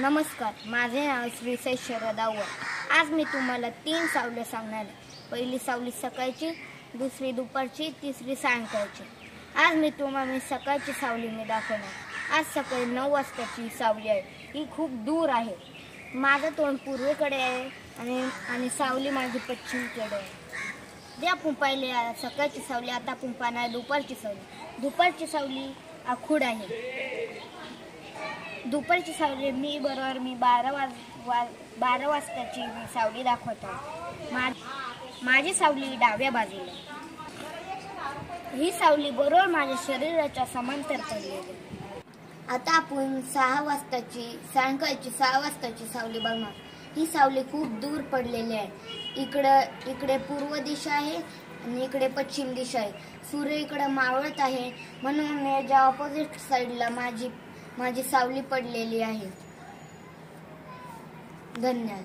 नमस्कार, माझे नाव श्री शरद अव्वल। आज मी तुम्हाला 3 सावली सांगणार आहे। पहिली सावली सकाळची, दुसरी दुपारची, तिसरी सायंकाळची। आज मी तुम्हाला सकाळची सावली दाखवणार। आज सकाळी 9 वाजताची सावली आहे। ही खूप दूर आहे। माझं तोंड पूर्वेकडे आहे आणि सावली माझी पश्चिमेकडे आहे। जे आपण पाहिले सकाळची सावली, आता आपण पाहणार दुपारची सावली। दुपारची सावली आखूड आहे। दुपारची सावली मी 12 वाजताची सावली दाखवतो। माझी सावली डाव्या बाजूला। ही सावली बरोबर माझ्या शरीराच्या समांतर पडलेली आहे। आता आपण 6 वाजताची सायंकाळची 6 वाजताची सावली बघणार। ही सावली खूप दूर पडलेली आहे। इकडे पूर्व दिशा आहे आणि इकडे पश्चिम दिशा आहे। सूर्य इकडे मावळत आहे, म्हणून याच्या ऑपोजिट साइडला माझी सावली पडलेली आहे। धन्यवाद।